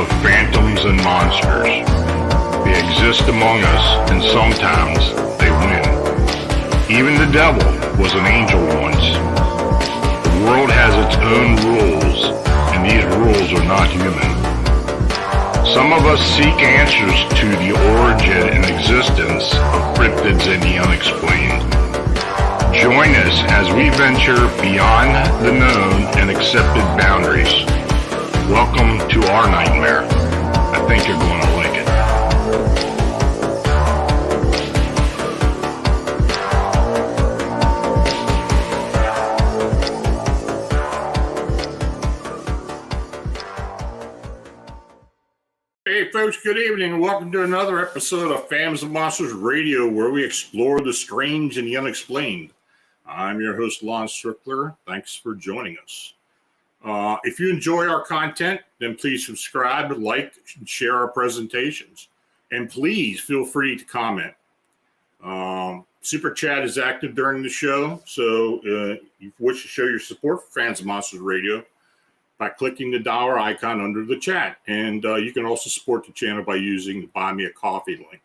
of phantoms and monsters. They exist among us, and sometimes they win. Even the devil was an angel once. The world has its own rules, and these rules are not human. Some of us seek answers to the origin and existence of cryptids and the unexplained. Join us as we venture beyond the known and accepted boundaries. Welcome to our nightmare. I think you're going to like it. Hey folks, good evening and welcome to another episode of Phantoms and Monsters Radio, where we explore the strange and the unexplained. I'm your host, Lon Strickler. Thanks for joining us. If you enjoy our content, then please subscribe, like, and share our presentations. And please feel free to comment. Super Chat is active during the show, so if you wish to show your support for Phantoms and Monsters Radio by clicking the dollar icon under the chat. And you can also support the channel by using the Buy Me a Coffee link.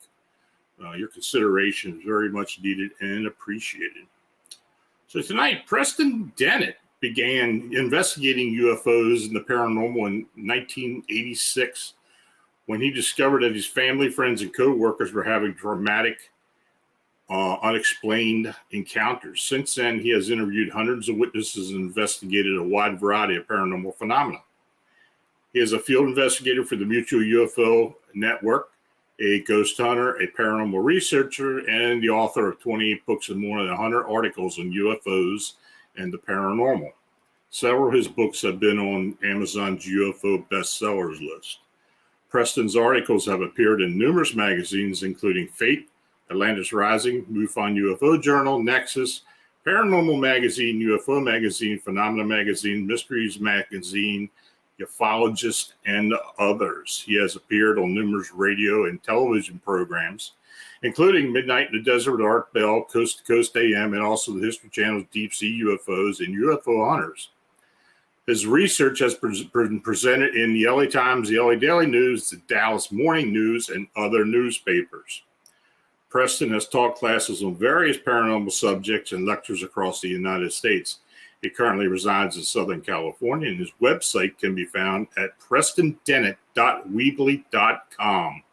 Your consideration is very much needed and appreciated. So tonight, Preston Dennett began investigating UFOs and the paranormal in 1986 when he discovered that his family, friends, and co-workers were having dramatic, unexplained encounters. Since then, he has interviewed hundreds of witnesses and investigated a wide variety of paranormal phenomena. He is a field investigator for the Mutual UFO Network, a ghost hunter, a paranormal researcher, and the author of 28 books and more than 100 articles on UFOs and the paranormal. Several of his books have been on Amazon's UFO bestsellers list. Preston's articles have appeared in numerous magazines, including Fate, Atlantis Rising, MUFON UFO Journal, Nexus, Paranormal Magazine, UFO Magazine, Phenomena Magazine, Mysteries Magazine, Ufologist, and others. He has appeared on numerous radio and television programs, including Midnight in the Desert with Art Bell, Coast to Coast AM, and also the History Channel's Deep Sea UFOs and UFO Hunters. His research has been presented in the LA Times, the LA Daily News, the Dallas Morning News, and other newspapers. Preston has taught classes on various paranormal subjects and lectures across the United States. He currently resides in Southern California, and his website can be found at prestondennett.weebly.com.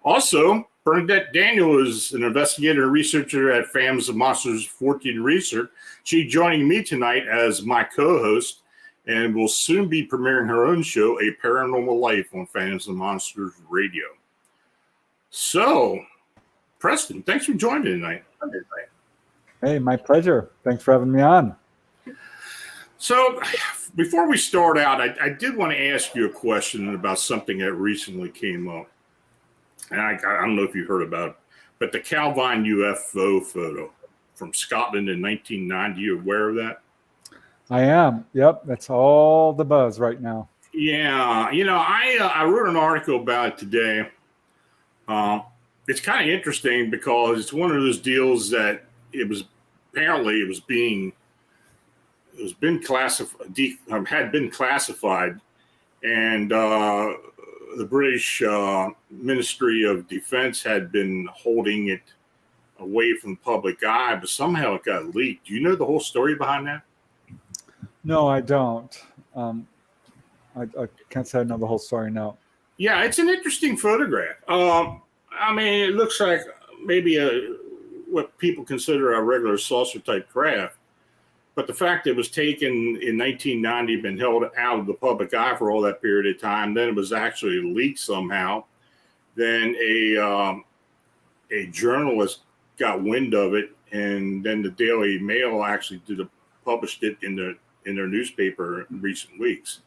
Also, Bernadette Daniel is an investigator and researcher at Phantoms and Monsters Fortean Research. She's joining me tonight as my co-host and will soon be premiering her own show, A Paranormal Life, on Phantoms and Monsters Radio. So, Preston, thanks for joining me tonight. Hey, my pleasure. Thanks for having me on. So, before we start out, I did want to ask you a question about something that recently came up. And I don't know if you heard about it, but the Calvin Ufo Photo from Scotland in 1990. You aware of that? I am. Yep. That's all the buzz right now. Yeah. You know, I wrote an article about it today. It's kind of interesting because it's one of those deals that had been classified, and the British Ministry of Defense had been holding it away from the public eye, but somehow it got leaked. Do you know the whole story behind that? No, I don't. I can't say I know the whole story now. Yeah, it's an interesting photograph. I mean, it looks like maybe what people consider a regular saucer type craft. But the fact that it was taken in 1990, been held out of the public eye for all that period of time, then it was actually leaked somehow. Then a journalist got wind of it, and then the Daily Mail actually published it in their newspaper in recent weeks.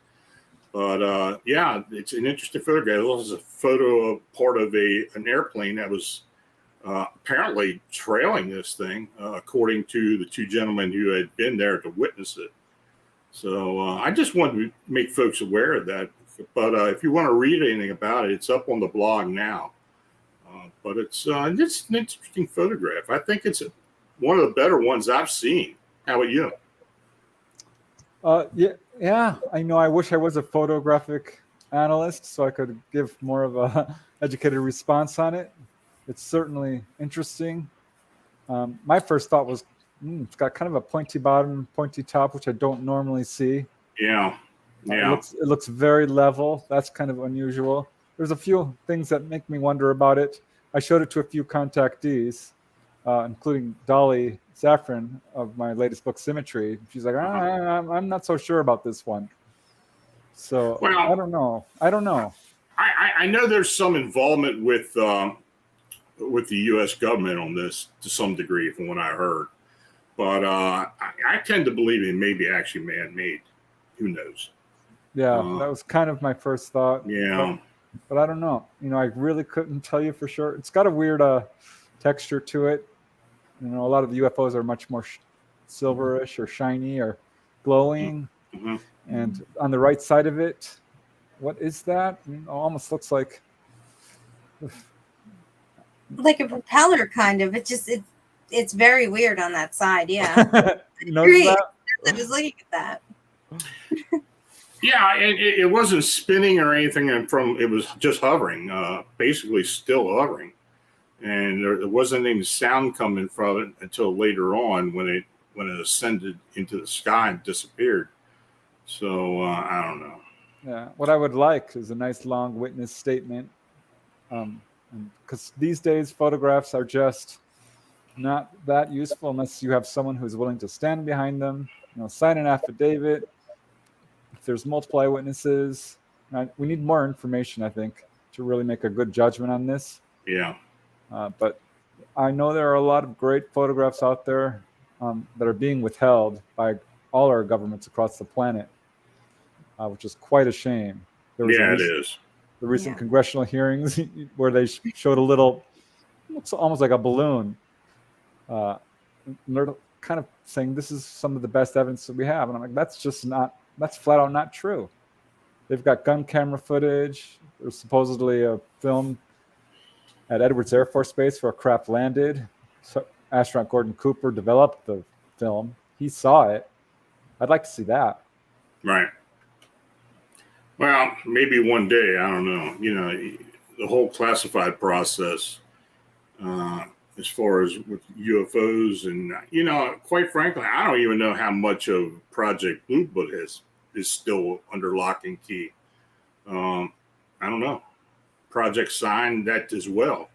But yeah, it's an interesting photograph. It was a photo of part of an airplane that was apparently trailing this thing, according to the two gentlemen who had been there to witness it. So I just wanted to make folks aware of that. But if you want to read anything about it, it's up on the blog now. But it's an interesting photograph. I think it's one of the better ones I've seen. How about you? Yeah. I know. I wish I was a photographic analyst, so I could give more of a educated response on it. It's certainly interesting. My first thought was, it's got kind of a pointy bottom, pointy top, which I don't normally see. Yeah. Yeah. It looks very level. That's kind of unusual. There's a few things that make me wonder about it. I showed it to a few contactees, including Dolly Safran of my latest book, Symmetry. She's like, I'm not so sure about this one. So Well, I don't know. I know there's some involvement with the U.S. government on this to some degree, from what I heard. But I tend to believe it may be actually man-made. Who knows? Yeah, that was kind of my first thought. Yeah. But I don't know. I really couldn't tell you for sure. It's got a weird texture to it. A lot of the UFOs are much more silverish or shiny or glowing. Mm-hmm. And on the right side of it, what is that? It almost looks like a propeller, kind of. It's very weird on that side. Yeah. You notice that? I was looking at that. Yeah, it wasn't spinning or anything. It was just hovering, basically still hovering, and there wasn't any sound coming from it until later on when it ascended into the sky and disappeared. So I don't know. Yeah, what I would like is a nice long witness statement, because these days photographs are just not that useful unless you have someone who's willing to stand behind them, sign an affidavit. If there's multiple eyewitnesses, we need more information, I think, to really make a good judgment on this. Yeah. But I know there are a lot of great photographs out there that are being withheld by all our governments across the planet, which is quite a shame. It is. The recent congressional hearings where they showed a little, looks almost like a balloon. And they're kind of saying this is some of the best evidence that we have. And I'm like, that's flat out not true. They've got gun camera footage. There's supposedly a film at Edwards Air Force Base where a craft landed. So astronaut Gordon Cooper developed the film. He saw it. I'd like to see that. Right. Well, maybe one day. I don't know. The whole classified process, as far as with UFOs, and quite frankly, I don't even know how much of Project Blue Book is still under lock and key. I don't know. Project Sign, that as well.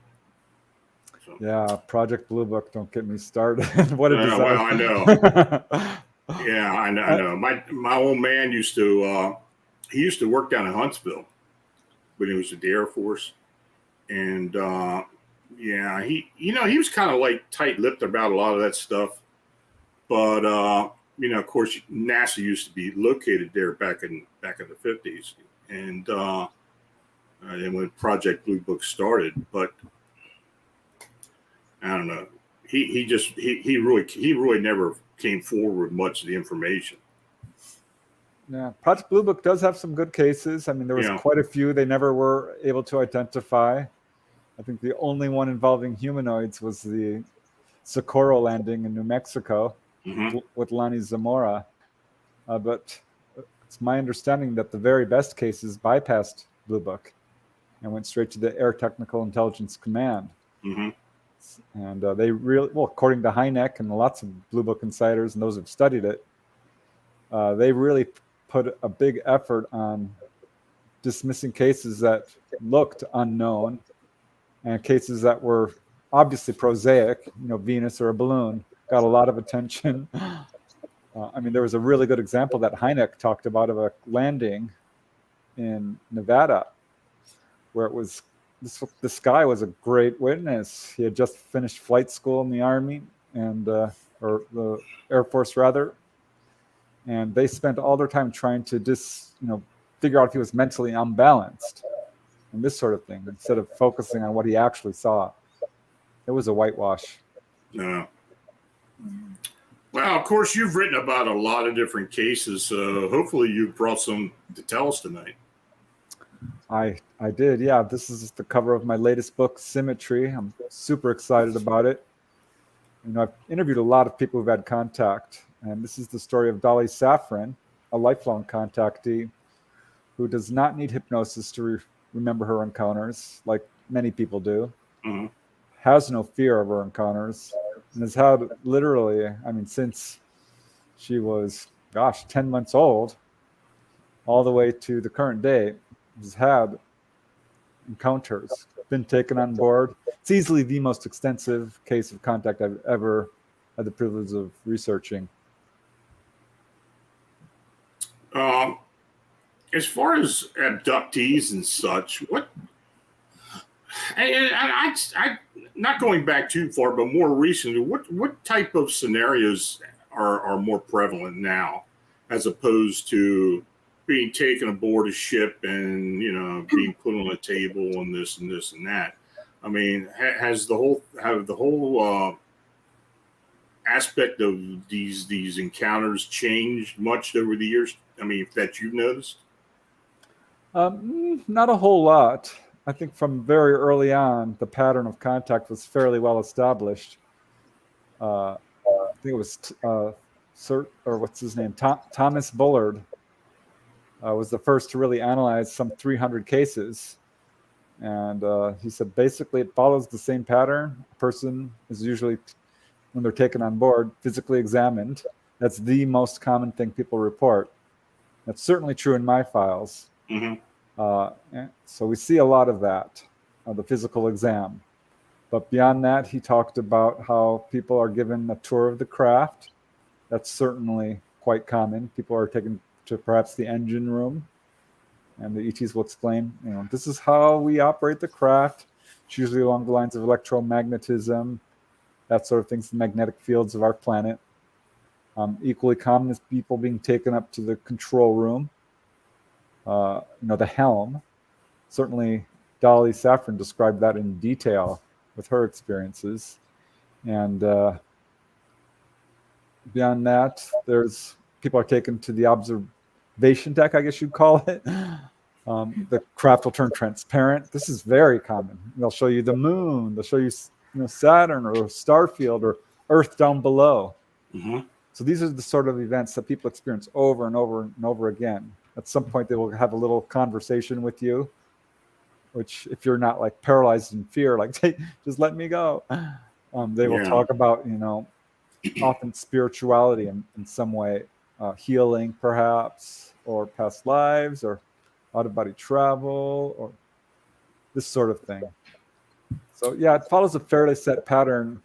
So. Yeah, Project Blue Book. Don't get me started. What a disaster. Well, I know. Yeah, I know. My old man used to work down in Huntsville when he was at the Air Force, and he was kind of like tight-lipped about a lot of that stuff. But of course, NASA used to be located there back in the 50s, and when Project Blue Book started. But I don't know. He really never came forward with much of the information. Yeah, Project Blue Book does have some good cases. I mean, there was quite a few they never were able to identify. I think the only one involving humanoids was the Socorro landing in New Mexico with Lonnie Zamora. But it's my understanding that the very best cases bypassed Blue Book and went straight to the Air Technical Intelligence Command. Mm-hmm. And they really, according to Hynek and lots of Blue Book insiders and those who've studied it, they really put a big effort on dismissing cases that looked unknown and cases that were obviously prosaic, Venus or a balloon, got a lot of attention. There was a really good example that Hynek talked about of a landing in Nevada where it was, this guy was a great witness. He had just finished flight school in the Army or the Air Force rather. And they spent all their time trying to figure out if he was mentally unbalanced and this sort of thing, instead of focusing on what he actually saw. It was a whitewash. Yeah. Well, of course, you've written about a lot of different cases. So hopefully you brought some to tell us tonight. I did, yeah. This is the cover of my latest book, Symmetry. I'm super excited about it. I've interviewed a lot of people who've had contact. And this is the story of Dolly Safran, a lifelong contactee, who does not need hypnosis to remember her encounters, like many people do, has no fear of her encounters, and has had literally, I mean, since she was, 10 months old, all the way to the current day, has had encounters, been taken on board. It's easily the most extensive case of contact I've ever had the privilege of researching. As far as abductees and such, what? I not going back too far, but more recently, what type of scenarios are more prevalent now, as opposed to being taken aboard a ship and being put on a table and this and this and that? I mean, have the whole aspect of these encounters changed much over the years? I mean, that you've noticed? Not a whole lot. I think from very early on, the pattern of contact was fairly well established. I think it was what's his name? Thomas Bullard was the first to really analyze some 300 cases. And he said basically it follows the same pattern. A person is usually, when they're taken on board, physically examined. That's the most common thing people report. That's certainly true in my files. So we see a lot of that, the physical exam. But beyond that, he talked about how people are given a tour of the craft. That's certainly quite common. People are taken to perhaps the engine room, and the ETs will explain, this is how we operate the craft. It's usually along the lines of electromagnetism, that sort of things, the magnetic fields of our planet. Equally common is people being taken up to the control room, the helm. Certainly, Dolly Safran described that in detail with her experiences. And beyond that, people are taken to the observation deck, I guess you'd call it. The craft will turn transparent. This is very common. They'll show you the moon. They'll show you, Saturn or a star field or Earth down below. So these are the sort of events that people experience over and over and over again. At some point, they will have a little conversation with you, which if you're not like paralyzed in fear, like, hey, just let me go. They will talk about, often spirituality in some way, healing perhaps, or past lives, or out-of-body travel, or this sort of thing. So yeah, it follows a fairly set pattern,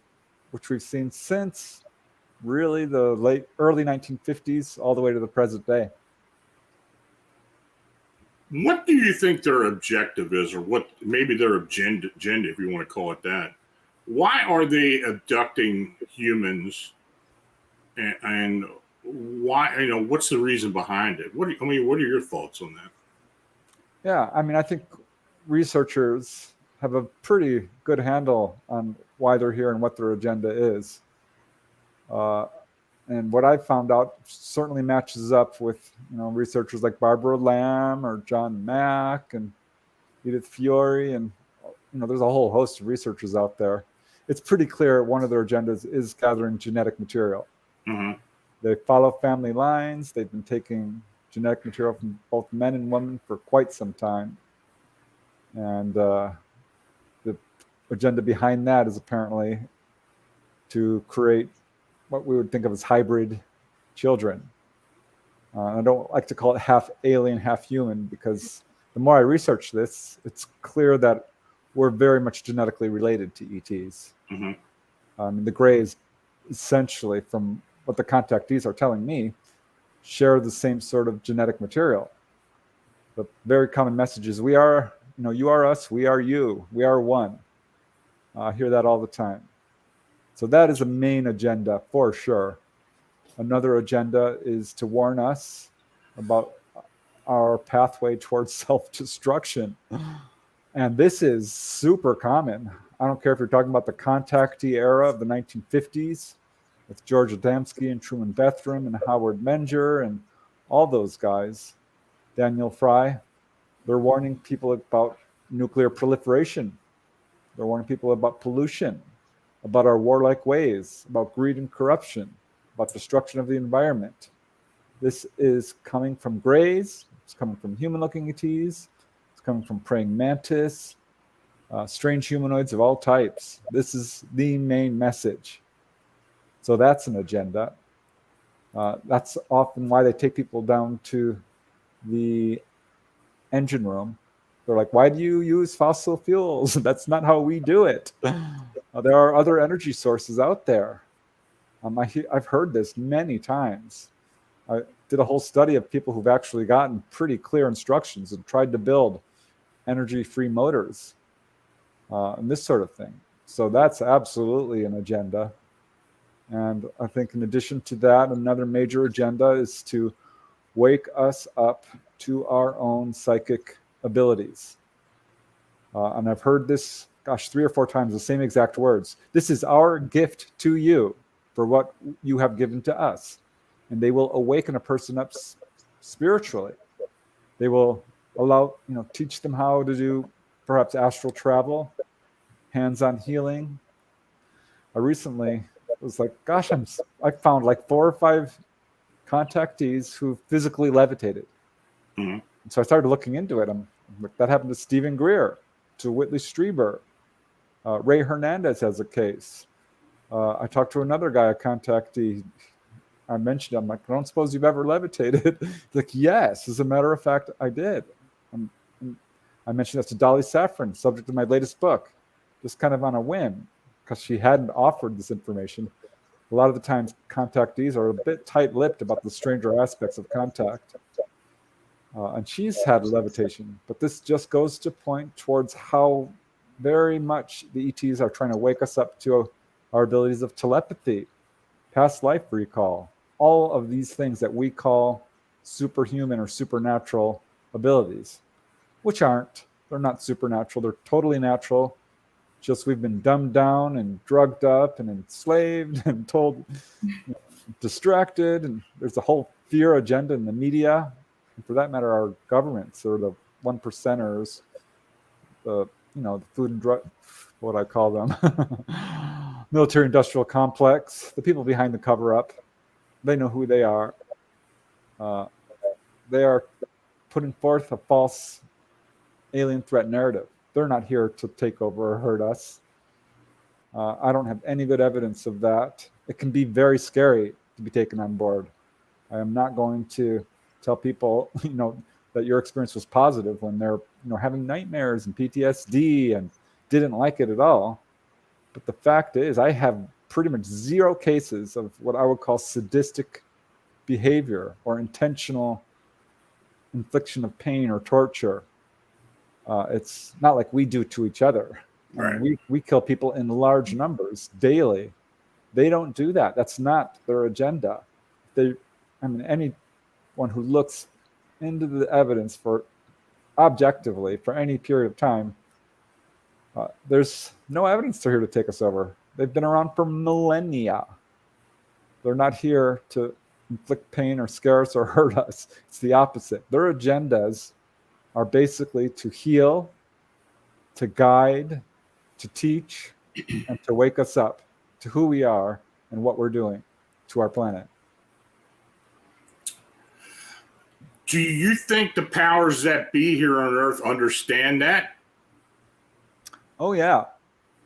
which we've seen since really the early 1950s all the way to the present day. What do you think their objective is, or what maybe their agenda, if you want to call it that? Why are they abducting humans, and why? What's the reason behind it? What are your thoughts on that? Yeah, I mean, I think researchers have a pretty good handle on why they're here and what their agenda is. And what I found out certainly matches up with researchers like Barbara Lamb or John Mack and Edith Fiore, and there's a whole host of researchers out there. It's pretty clear one of their agendas is gathering genetic material. They follow family lines. They've been taking genetic material from both men and women for quite some time, and the agenda behind that is apparently to create what we would think of as hybrid children. I don't like to call it half alien, half human, because the more I research this, it's clear that we're very much genetically related to ETs. The Greys, essentially, from what the contactees are telling me, share the same sort of genetic material. The very common message is, we are, you are us, we are you, we are one. I hear that all the time. So that is a main agenda for sure. Another agenda is to warn us about our pathway towards self-destruction. And this is super common. I don't care if you're talking about the contactee era of the 1950s with George Adamski and Truman Bethram and Howard Menger and all those guys, Daniel Fry. They're warning people about nuclear proliferation. They're warning people about pollution, about our warlike ways, about greed and corruption, about destruction of the environment. This is coming from Greys, It's coming from human-looking ETs. It's coming from praying mantis, strange humanoids of all types. This is the main message. So that's an agenda. That's often why they take people down to the engine room. They're like, why do you use fossil fuels? That's not how we do it. There are other energy sources out there. I've heard this many times. I did a whole study of people who've actually gotten pretty clear instructions and tried to build energy-free motors and this sort of thing. So that's absolutely an agenda. And I think in addition to that, another major agenda is to wake us up to our own psychic abilities. And I've heard this, 3 or 4 times, the same exact words. This is our gift to you for what you have given to us. And they will awaken a person up spiritually. They will teach them how to do perhaps astral travel, hands-on healing. I recently was like, I found like 4 or 5 contactees who physically levitated. Mm-hmm. So I started looking into it. That happened to Stephen Greer, to Whitley Strieber. Ray Hernandez has a case. I talked to another guy, a contactee. I mentioned him. I'm like, I don't suppose you've ever levitated. He's like, yes, as a matter of fact, I did. I mentioned that to Dolly Safran, subject of my latest book, just kind of on a whim, because she hadn't offered this information. A lot of the times, contactees are a bit tight-lipped about the stranger aspects of contact. And she's had levitation. But this just goes to point towards how very much the ETs are trying to wake us up to our abilities of telepathy, past life recall, all of these things that we call superhuman or supernatural abilities, which aren't. They're not supernatural. They're totally natural. Just we've been dumbed down and drugged up and enslaved and told, distracted. And there's a whole fear agenda in the media. And for that matter, our governments or the 1%ers, the food and drug, what I call them, military industrial complex, the people behind the cover up, they know who they are. They are putting forth a false alien threat narrative. They're not here to take over or hurt us. I don't have any good evidence of that. It can be very scary to be taken on board. I am not going to tell people, that your experience was positive when they're, having nightmares and PTSD and didn't like it at all. But the fact is, I have pretty much 0 cases of what I would call sadistic behavior or intentional infliction of pain or torture. It's not like we do to each other. Right. I mean, we kill people in large numbers daily. They don't do that. That's not their agenda. Anyone who looks into the evidence for objectively for any period of time, there's no evidence they're here to take us over. They've been around for millennia. They're not here to inflict pain or scare us or hurt us. It's the opposite. Their agendas are basically to heal, to guide, to teach, and to wake us up to who we are and what we're doing to our planet. Do you think the powers that be here on Earth understand that? Oh, yeah.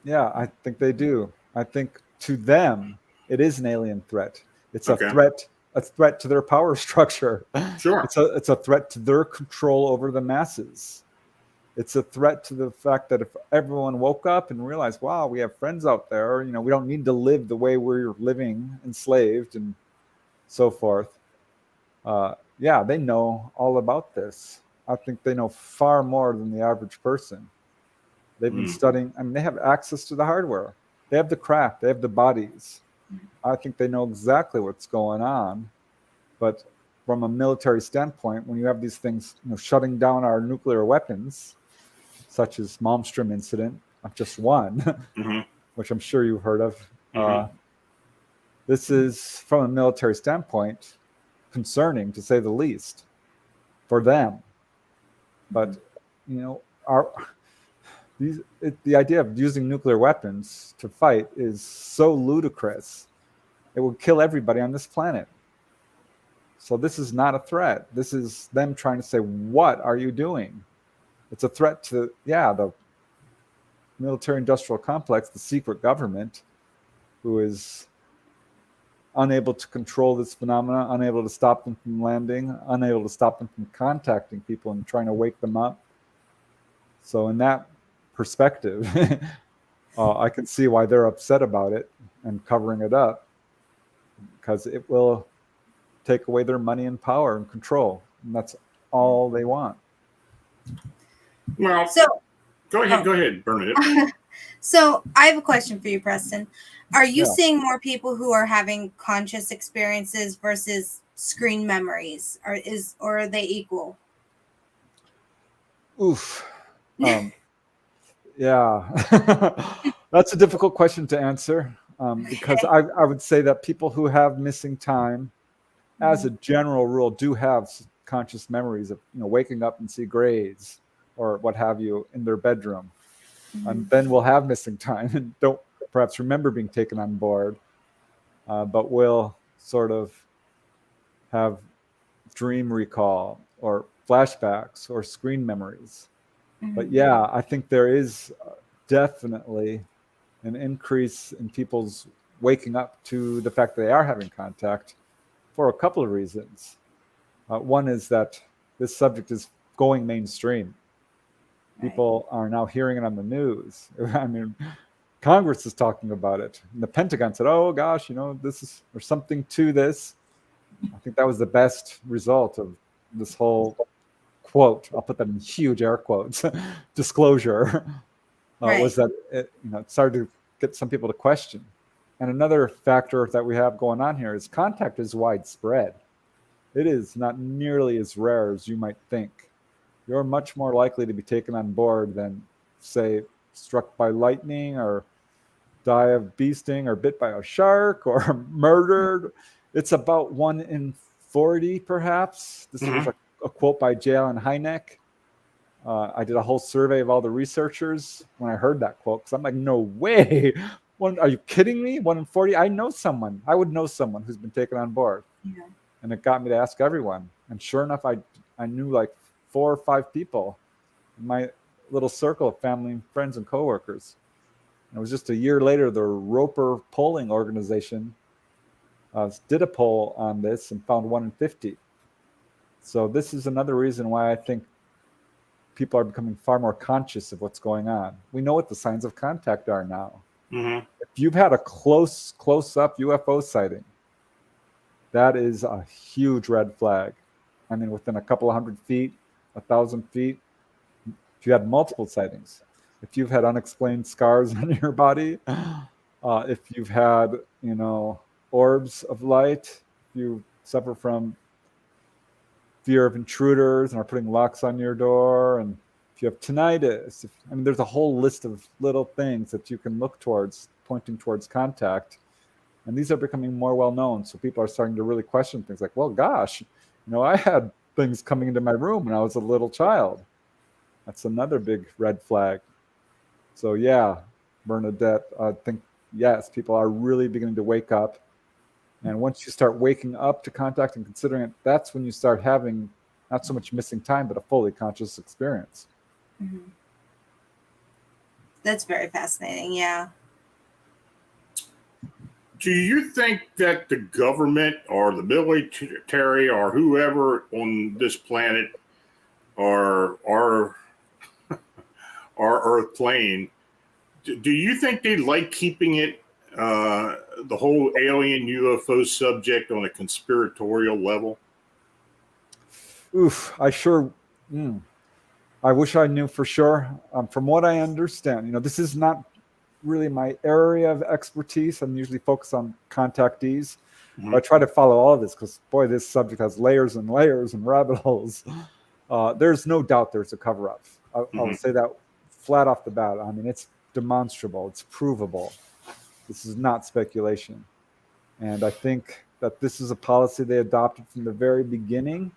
Yeah, I think they do. I think to them, it is an alien threat. It's a threat to their power structure. Sure. It's a threat to their control over the masses. It's a threat to the fact that if everyone woke up and realized, wow, we have friends out there, we don't need to live the way we're living, enslaved and so forth. Yeah, they know all about this. I think they know far more than the average person. They've been studying. They have access to the hardware. They have the craft. They have the bodies. I think they know exactly what's going on. But from a military standpoint, when you have these things, shutting down our nuclear weapons, such as Malmstrom incident, just one, which I'm sure you've heard of. This is, from a military standpoint, concerning, to say the least, for them. But, the idea of using nuclear weapons to fight is so ludicrous. It would kill everybody on this planet. So this is not a threat. This is them trying to say, what are you doing? It's a threat to, the military-industrial complex, the secret government, who is unable to control this phenomena, unable to stop them from landing, unable to stop them from contacting people and trying to wake them up. So in that perspective, I can see why they're upset about it and covering it up, because it will take away their money and power and control. And that's all they want. Well, So go ahead, Bernadette. So I have a question for you, Preston. Are you Yeah. seeing more people who are having conscious experiences versus screen memories, or are they equal? Oof. Yeah. That's a difficult question to answer, because I would say that people who have missing time, as a general rule, do have conscious memories of waking up and see grays or what have you in their bedroom. And then we'll have missing time and don't perhaps remember being taken on board, but will sort of have dream recall or flashbacks or screen memories. But yeah, I think there is definitely an increase in people's waking up to the fact that they are having contact for a couple of reasons. One is that this subject is going mainstream. People are now hearing it on the news. I mean, Congress is talking about it. And the Pentagon said, oh gosh, there's something to this. I think that was the best result of this whole quote. I'll put that in huge air quotes. Disclosure was that it started to get some people to question. And another factor that we have going on here is contact is widespread. It is not nearly as rare as you might think. You're much more likely to be taken on board than, say, struck by lightning or die of bee sting or bit by a shark or murdered. It's about 1 in 40, perhaps. This was a quote by J.L. Hynek. I did a whole survey of all the researchers when I heard that quote, because I'm like, no way. Are you kidding me? 1 in 40? I know someone. I would know someone who's been taken on board. Yeah. And it got me to ask everyone. And sure enough, I knew like 4 or 5 people in my little circle of family, friends, and coworkers. And it was just a year later, the Roper polling organization did a poll on this and found 1 in 50. So this is another reason why I think people are becoming far more conscious of what's going on. We know what the signs of contact are now. If you've had a close-up UFO sighting, that is a huge red flag. I mean, within a couple of 100 feet, 1,000 feet, if you had multiple sightings, if you've had unexplained scars on your body, if you've had, orbs of light, if you suffer from fear of intruders and are putting locks on your door, and if you have tinnitus, there's a whole list of little things that you can look towards, pointing towards contact. And these are becoming more well-known. So people are starting to really question things like, well, gosh, I had things coming into my room when I was a little child. That's another big red flag. So yeah, Bernadette, I think, yes, people are really beginning to wake up. And once you start waking up to contact and considering it, that's when you start having not so much missing time, but a fully conscious experience. That's very fascinating, yeah. Do you think that the government or the military or whoever on this planet or our Earth plane, do you think they like keeping it, the whole alien UFO subject, on a conspiratorial level? Oof, I wish I knew for sure. From what I understand, this is not really my area of expertise. I'm usually focused on contactees. But I try to follow all of this because, boy, this subject has layers and layers and rabbit holes. There's no doubt there's a cover-up. I'll say that flat off the bat. It's demonstrable. It's provable. This is not speculation. And I think that this is a policy they adopted from the very beginning.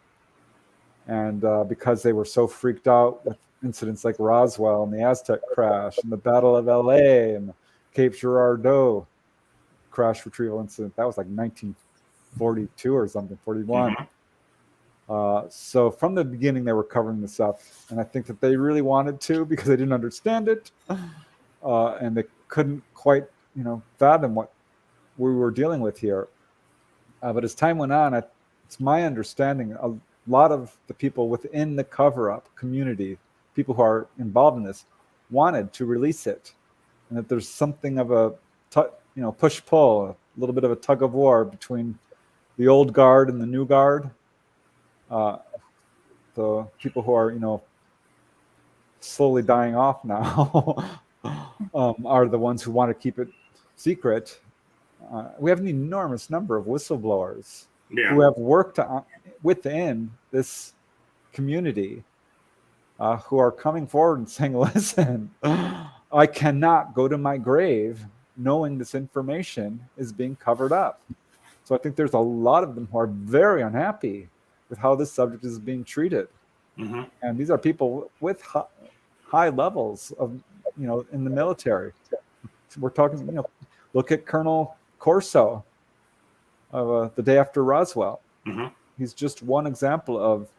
And because they were so freaked out with incidents like Roswell and the Aztec crash and the Battle of LA and the Cape Girardeau crash retrieval incident, that was like 1942 or something, 41. So from the beginning, they were covering this up, and I think that they really wanted to because they didn't understand it, and they couldn't quite, fathom what we were dealing with here. But as time went on, it's my understanding a lot of the people within the cover-up community, people who are involved in this, wanted to release it, and that there's something of a push-pull, a little bit of a tug of war between the old guard and the new guard. The people who are, slowly dying off now are the ones who want to keep it secret. We have an enormous number of whistleblowers who have worked within this community who are coming forward and saying, listen, I cannot go to my grave knowing this information is being covered up. So I think there's a lot of them who are very unhappy with how this subject is being treated. Mm-hmm. And these are people with high levels of, in the military. We're talking, look at Colonel Corso of the day after Roswell. Mm-hmm. He's just one example of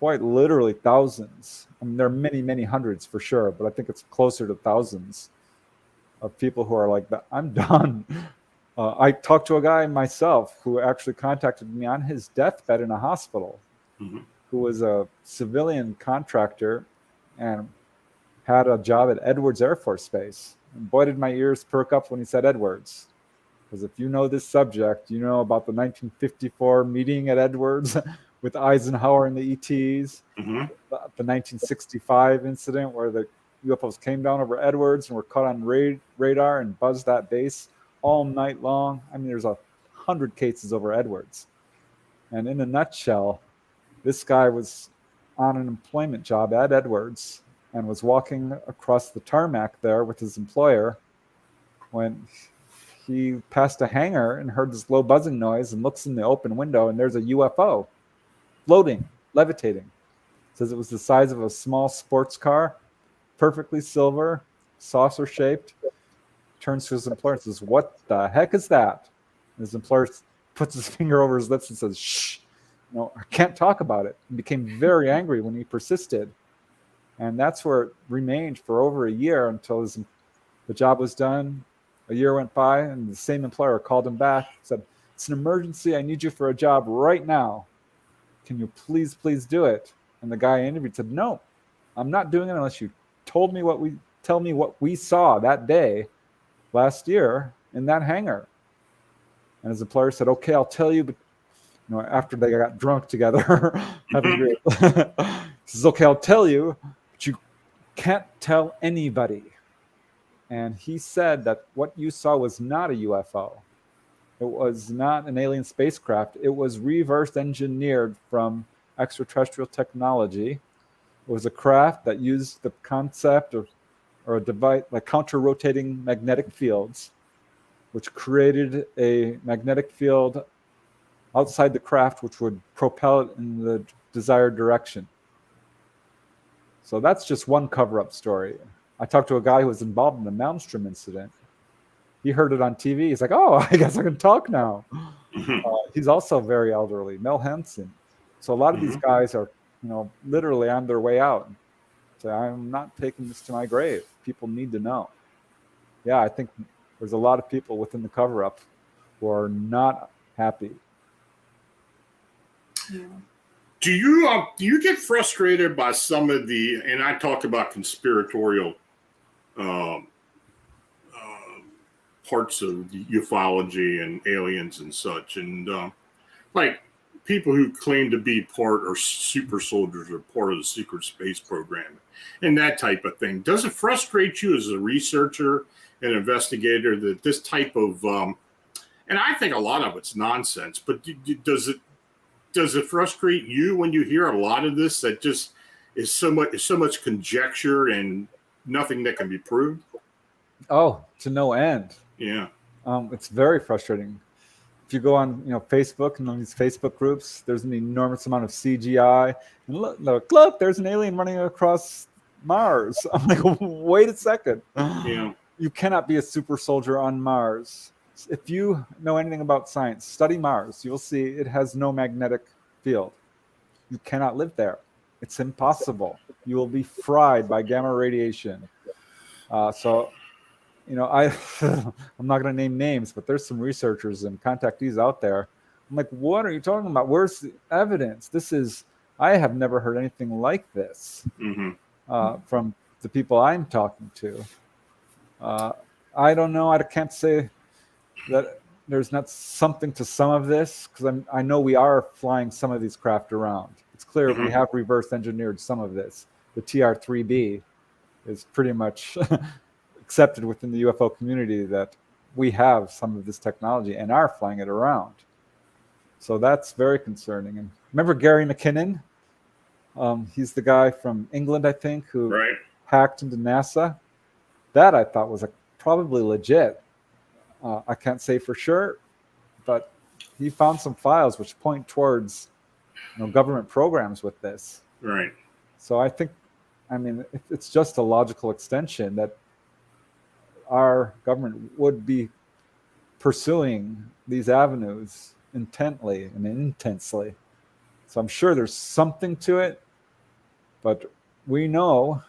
quite literally thousands. I mean, there are many, many hundreds for sure, but I think it's closer to thousands of people who are like, I'm done. I talked to a guy myself who actually contacted me on his deathbed in a hospital, mm-hmm. who was a civilian contractor and had a job at Edwards Air Force Base. And boy, did my ears perk up when he said Edwards. Because if you know this subject, you know about the 1954 meeting at Edwards with Eisenhower and the ETs, mm-hmm. the 1965 incident where the UFOs came down over Edwards and were caught on radar and buzzed that base all night long. I mean, there's 100 cases over Edwards. And in a nutshell, this guy was on an employment job at Edwards and was walking across the tarmac there with his employer when he passed a hangar and heard this low buzzing noise and looks in the open window and there's a UFO floating, levitating. Says it was the size of a small sports car, perfectly silver, saucer shaped. Turns to his employer and says, "What the heck is that?" And his employer puts his finger over his lips and says, "Shh, I can't talk about it." And became very angry when he persisted. And that's where it remained for over a year until the job was done. A year went by and the same employer called him back, said, "It's an emergency. I need you for a job right now. Can you please do it?" And the guy I interviewed said, "No, I'm not doing it unless you tell me what we saw that day last year in that hangar." And his employer said, "Okay, I'll tell you," but after they got drunk together, having great, he says, "Okay, I'll tell you, but you can't tell anybody." And he said that what you saw was not a UFO. It was not an alien spacecraft. It was reverse engineered from extraterrestrial technology. It was a craft that used the concept of or a device like counter-rotating magnetic fields, which created a magnetic field outside the craft, which would propel it in the desired direction. So that's just one cover-up story. I talked to a guy who was involved in the Malmstrom incident. He heard it on TV. He's like, "Oh, I guess I can talk now." He's also very elderly, Mel Henson. So a lot of these guys are, literally on their way out. Say, "I'm not taking this to my grave. People need to know." Yeah, I think there's a lot of people within the cover-up who are not happy. Yeah. Do you get frustrated by some of the, and I talk about conspiratorial parts of the ufology and aliens and such, and like people who claim to be part or super soldiers or part of the secret space program and that type of thing? Does it frustrate you as a researcher and investigator that this type of, and I think a lot of it's nonsense, but does it frustrate you when you hear a lot of this that just is so much conjecture and nothing that can be proved? Oh, to no end. Yeah. It's very frustrating. If you go on, Facebook and on these Facebook groups, there's an enormous amount of CGI. And look, there's an alien running across Mars. I'm like, wait a second. Yeah. You cannot be a super soldier on Mars. If you know anything about science, study Mars. You'll see it has no magnetic field. You cannot live there. It's impossible. You will be fried by gamma radiation. So, I'm not going to name names, but there's some researchers and contactees out there. I'm like, what are you talking about? Where's the evidence? I have never heard anything like this from the people I'm talking to. I don't know. I can't say that there's not something to some of this, because I know we are flying some of these craft around. It's clear we have reverse engineered some of this. The TR-3B is pretty much accepted within the UFO community that we have some of this technology and are flying it around. So that's very concerning. And remember Gary McKinnon? He's the guy from England, I think, who hacked into NASA. That I thought was probably legit. I can't say for sure, but he found some files which point towards government programs with this. Right. So I think, it's just a logical extension that our government would be pursuing these avenues intently and intensely. So I'm sure there's something to it, but we know,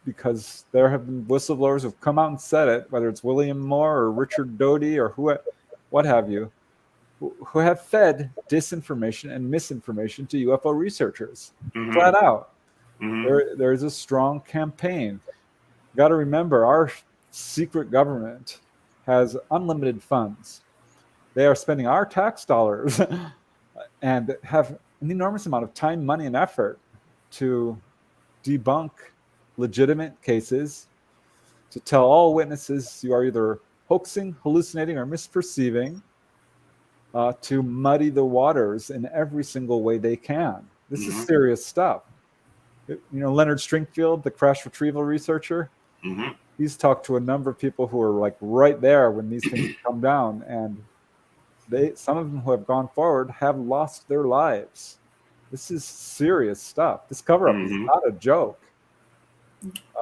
because there have been whistleblowers who've come out and said it, whether it's William Moore or Richard Doty or what have you, who have fed disinformation and misinformation to UFO researchers, flat out. There's a strong campaign. You got to remember, our secret government has unlimited funds. They are spending our tax dollars and have an enormous amount of time, money, and effort to debunk legitimate cases, to tell all witnesses you are either hoaxing, hallucinating, or misperceiving, to muddy the waters in every single way they can. This is serious stuff. Leonard Stringfield, the crash retrieval researcher, he's talked to a number of people who are like right there when these things come down, and some of them who have gone forward have lost their lives. This is serious stuff. This cover-up is not a joke.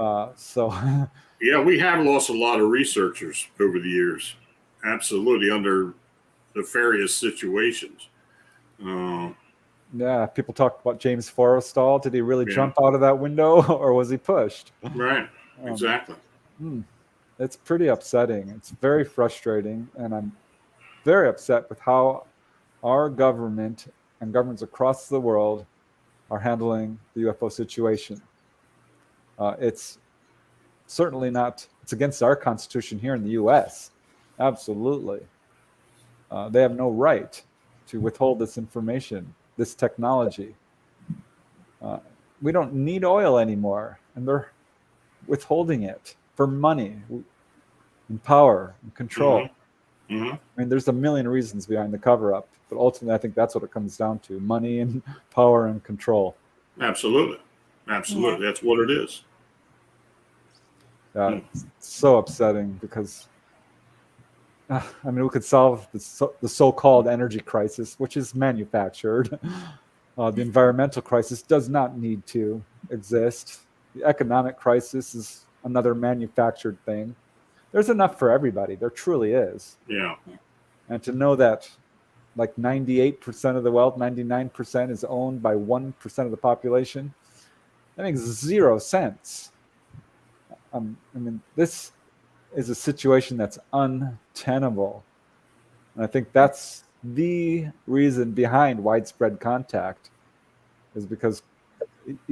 Yeah, we have lost a lot of researchers over the years. Absolutely, under nefarious situations. Yeah, people talk about James Forrestal. Did he really jump out of that window, or was he pushed? Right, exactly. It's pretty upsetting. It's very frustrating, and I'm very upset with how our government and governments across the world are handling the UFO situation. It's certainly not, it's against our Constitution here in the U.S. Absolutely. They have no right to withhold this information, this technology. We don't need oil anymore, and they're withholding it for money and power and control. There's a million reasons behind the cover-up, but ultimately I think that's what it comes down to: money and power and control. Absolutely. That's what it is. It's so upsetting, because we could solve the so-called energy crisis, which is manufactured. The environmental crisis does not need to exist. The economic crisis is another manufactured thing. There's enough for everybody. There truly is. Yeah. And to know that like 98% of the wealth, 99% is owned by 1% of the population, that makes 0 sense. This is a situation that's untenable. And I think that's the reason behind widespread contact, is because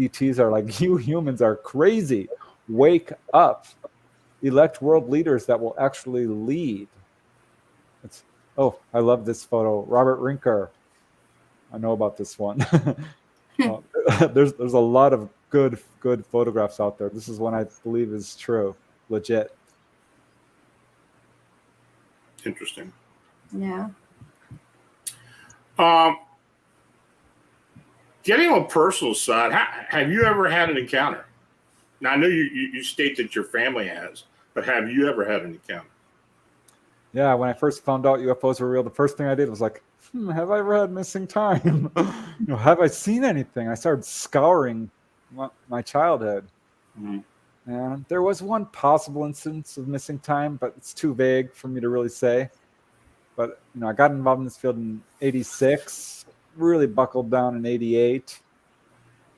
ETs are like, you humans are crazy. Wake up. Elect world leaders that will actually lead. I love this photo. Robert Rinker. I know about this one. There's a lot of good photographs out there. This is one I believe is true, legit. Interesting. Yeah. Getting on a personal side, have you ever had an encounter? Now, I know you state that your family has, but have you ever had an encounter? Yeah, when I first found out UFOs were real, the first thing I did was like, have I ever had missing time? Have I seen anything? I started scouring my childhood. And there was one possible instance of missing time, but it's too vague for me to really say. But I got involved in this field in '86, really buckled down in '88.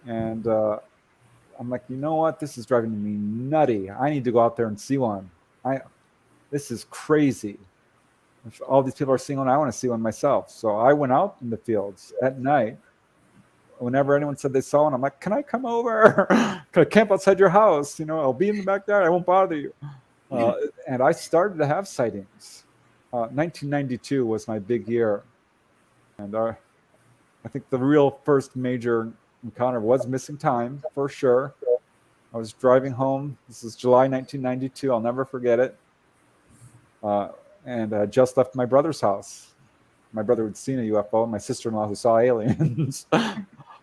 And I'm like, you know what? This is driving me nutty. I need to go out there and see one. This is crazy. If all these people are seeing one, I want to see one myself. So I went out in the fields at night. Whenever anyone said they saw one, I'm like, can I come over? Can I camp outside your house? I'll be in the backyard. I won't bother you. And I started to have sightings. 1992 was my big year. And I think the real first major encounter was missing time, for sure. I was driving home. This is July 1992. I'll never forget it. And I just left my brother's house. My brother had seen a UFO, my sister-in-law who saw aliens.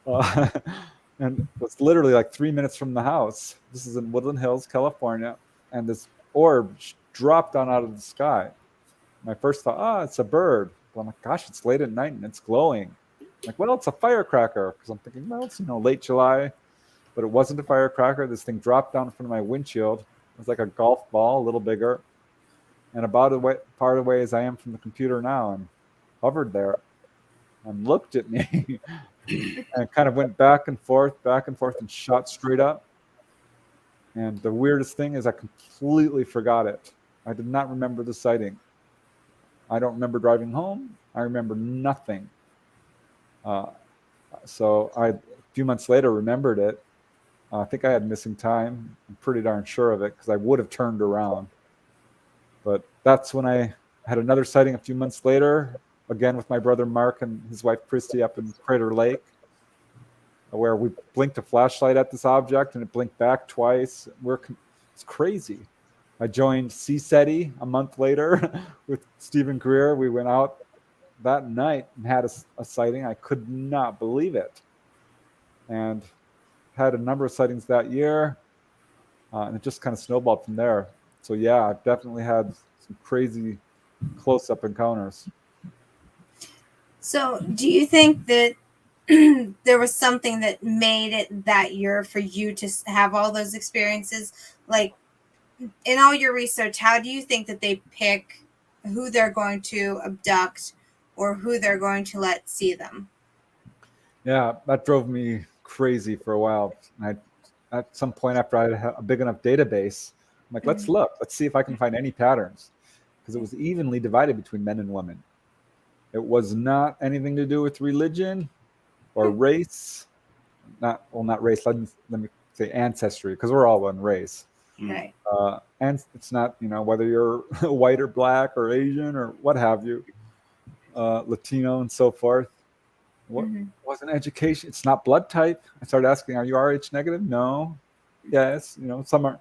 And it was literally like 3 minutes from the house. This is in Woodland Hills, California. And this orb dropped down out of the sky. My first thought, it's a bird. Well, I'm like, gosh, it's late at night and it's glowing. I'm like, well, it's a firecracker. Because I'm thinking, well, it's late July. But it wasn't a firecracker. This thing dropped down in front of my windshield. It was like a golf ball, a little bigger. And about far away as I am from the computer now, and hovered there and looked at me and kind of went back and forth, and shot straight up. And the weirdest thing is I completely forgot it. I did not remember the sighting. I don't remember driving home. I remember nothing. So I, a few months later, remembered it. I think I had missing time. I'm pretty darn sure of it because I would have turned around. But that's when I had another sighting a few months later, again with my brother Mark and his wife Christy up in Crater Lake, where we blinked a flashlight at this object and it blinked back twice. It's crazy. I joined CSETI a month later with Stephen Greer. We went out that night and had a sighting. I could not believe it. And had a number of sightings that year, and it just kind of snowballed from there. So yeah, I've definitely had some crazy close-up encounters. So do you think that there was something that made it that year for you to have all those experiences? Like, in all your research, how do you think that they pick who they're going to abduct or who they're going to let see them? Yeah, that drove me crazy for a while. At some point after I had a big enough database, I'm like, let's look. Let's see if I can find any patterns. Because it was evenly divided between men and women. It was not anything to do with religion or race. Not race. Let me say ancestry, because we're all one race. Right. And it's not, whether you're white or black or Asian or what have you, Latino and so forth. What wasn't education? It's not blood type. I started asking, are you Rh negative? No. Yes. Some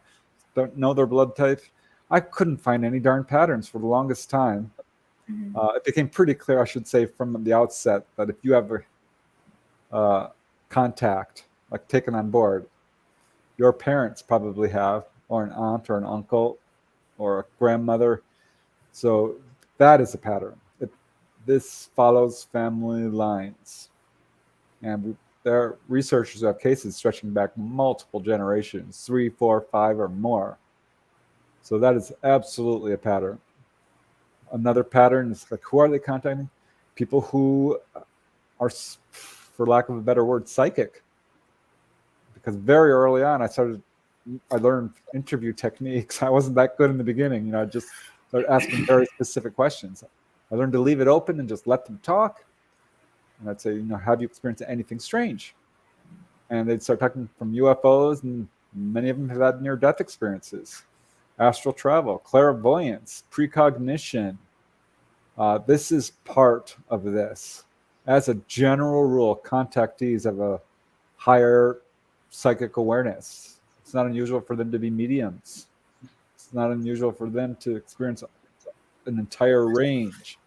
don't know their blood type. I couldn't find any darn patterns for the longest time. It became pretty clear, I should say, from the outset that if you have a contact, like taken on board, your parents probably have, or an aunt or an uncle or a grandmother. So that is a pattern. This follows family lines. And there are researchers who have cases stretching back multiple generations, 3, 4, 5, or more. So that is absolutely a pattern. Another pattern is like, who are they contacting? People who are, for lack of a better word, psychic. Because very early on, I learned interview techniques. I wasn't that good in the beginning. I just started asking very specific questions. I learned to leave it open and just let them talk. And I'd say, have you experienced anything strange? And they'd start talking from UFOs, and many of them have had near-death experiences. Astral travel, clairvoyance, precognition. This is part of this. As a general rule, contactees have a higher psychic awareness. It's not unusual for them to be mediums. It's not unusual for them to experience an entire range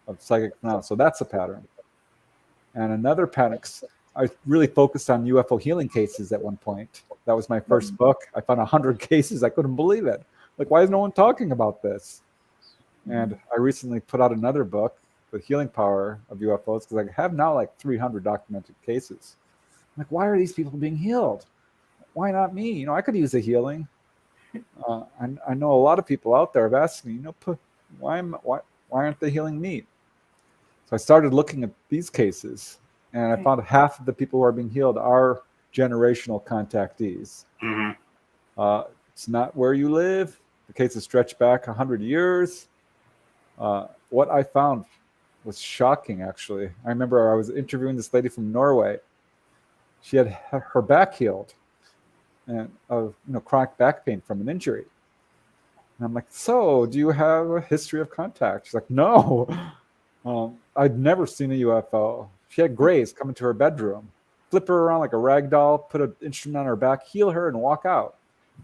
of psychic phenomena. So that's a pattern. And another pattern, I really focused on UFO healing cases at one point. That was my first book. I found 100 cases. I couldn't believe it. Like, why is no one talking about this? And I recently put out another book, The Healing Power of UFOs, because I have now like 300 documented cases. I'm like, why are these people being healed? Why not me? I could use a healing. I know a lot of people out there have asked me, why aren't they healing me? So I started looking at these cases, and I found half of the people who are being healed are generational contactees. Mm-hmm. It's not where you live. The cases stretch back 100 years. What I found was shocking, actually. I remember I was interviewing this lady from Norway. She had her back healed and of chronic back pain from an injury. And I'm like, so do you have a history of contact? She's like, no. I'd never seen a UFO. She had grays come into her bedroom, flip her around like a rag doll, put an instrument on her back, heal her, and walk out.